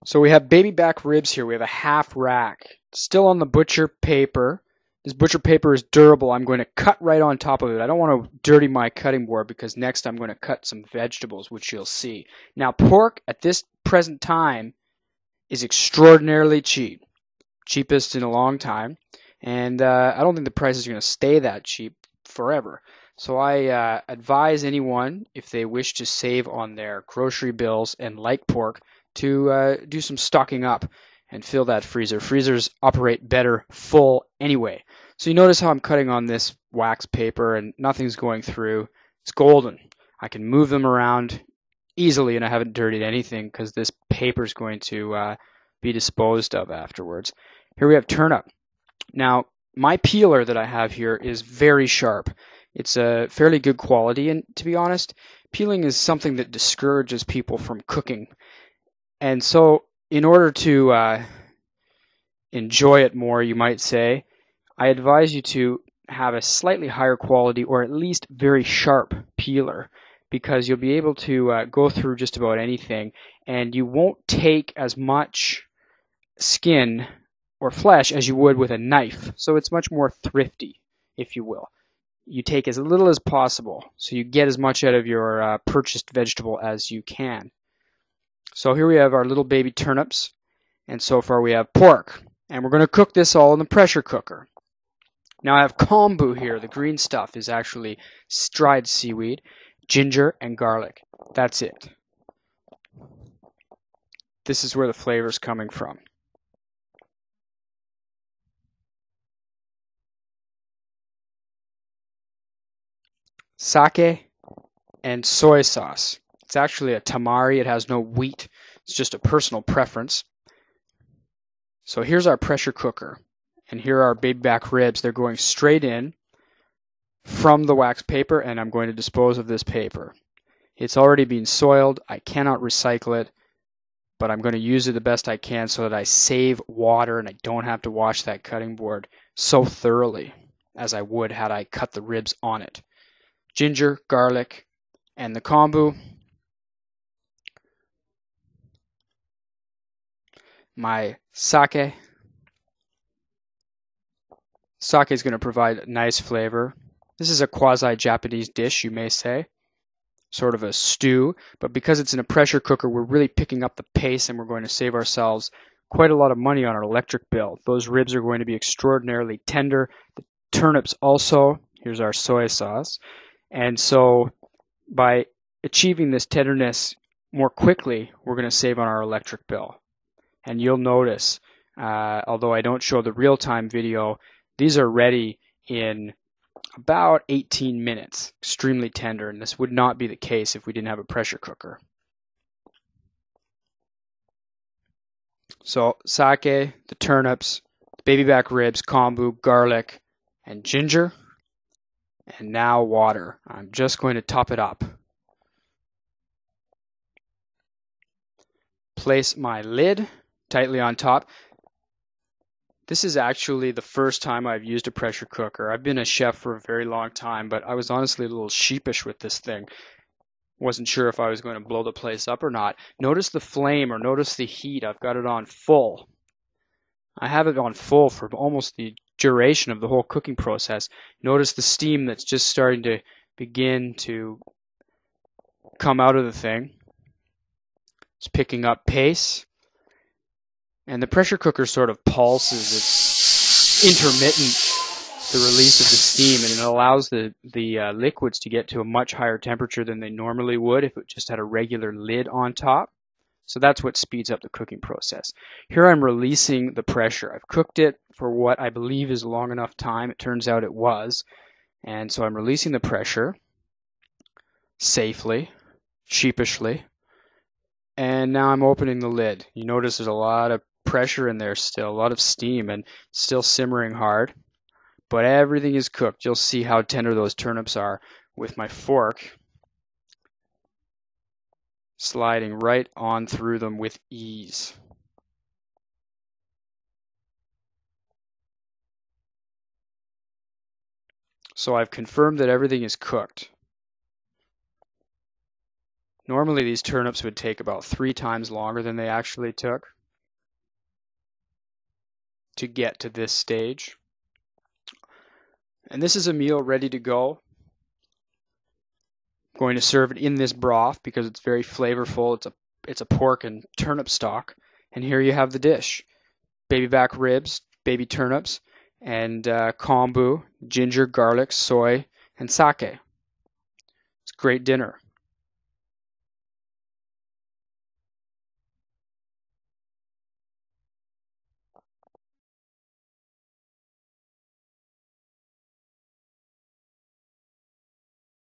So we have baby back ribs here. We have a half rack. Still on the butcher paper. This butcher paper is durable. I'm going to cut right on top of it. I don't want to dirty my cutting board because next I'm going to cut some vegetables, which you'll see. Now, pork at this present time is extraordinarily cheap. Cheapest in a long time. And I don't think the price is going to stay that cheap forever. So I advise anyone, if they wish to save on their grocery bills and like pork, to do some stocking up and fill that freezer. Freezers operate better full anyway. So you notice how I'm cutting on this wax paper and nothing's going through. It's golden. I can move them around easily and I haven't dirtied anything because this paper is going to be disposed of afterwards. Here we have turnip. Now, my peeler that I have here is very sharp. It's a fairly good quality, and to be honest, peeling is something that discourages people from cooking. And so, in order to enjoy it more, you might say, I advise you to have a slightly higher quality or at least very sharp peeler because you'll be able to go through just about anything and you won't take as much skin or flesh as you would with a knife. So it's much more thrifty, if you will. You take as little as possible so you get as much out of your purchased vegetable as you can. So here we have our little baby turnips, and so far we have pork. And we're going to cook this all in the pressure cooker. Now I have kombu here. The green stuff is actually dried seaweed, ginger, and garlic. That's it. This is where the flavor is coming from. Sake and soy sauce. It's actually a tamari. It has no wheat. It's just a personal preference. So here's our pressure cooker. And here are our baby back ribs. They're going straight in from the wax paper, and I'm going to dispose of this paper. It's already been soiled. I cannot recycle it, but I'm going to use it the best I can so that I save water and I don't have to wash that cutting board so thoroughly as I would had I cut the ribs on it. Ginger, garlic, and the kombu. My sake. Sake is going to provide nice flavor. This is a quasi-Japanese dish, you may say. Sort of a stew, but because it's in a pressure cooker, we're really picking up the pace and we're going to save ourselves quite a lot of money on our electric bill. Those ribs are going to be extraordinarily tender. The turnips also. Here's our soy sauce. And so by achieving this tenderness more quickly, we're going to save on our electric bill. And you'll notice, although I don't show the real-time video, these are ready in about 18 minutes, extremely tender, and this would not be the case if we didn't have a pressure cooker. So sake, the turnips, the baby back ribs, kombu, garlic, and ginger. And now water. I'm just going to top it up. Place my lid tightly on top. This is actually the first time I've used a pressure cooker. I've been a chef for a very long time, but I was honestly a little sheepish with this thing. Wasn't sure if I was going to blow the place up or not. Notice the flame or notice the heat. I've got it on full. I have it on full for almost the duration of the whole cooking process. Notice the steam that's just starting to begin to come out of the thing. It's picking up pace. And the pressure cooker sort of pulses. It's intermittent, the release of the steam, and it allows the liquids to get to a much higher temperature than they normally would if it just had a regular lid on top. So that's what speeds up the cooking process. Here I'm releasing the pressure. I've cooked it for what I believe is long enough time. It turns out it was. And so I'm releasing the pressure safely, sheepishly. And now I'm opening the lid. You notice there's a lot of pressure in there still, a lot of steam, and still simmering hard. But everything is cooked. You'll see how tender those turnips are with my fork sliding right on through them with ease. So I've confirmed that everything is cooked. Normally these turnips would take about 3 times longer than they actually took to get to this stage. And this is a meal ready to go. I'm going to serve it in this broth because it's very flavorful. It's a pork and turnip stock. And here you have the dish. Baby back ribs, baby turnips, and kombu, ginger, garlic, soy, and sake. It's a great dinner.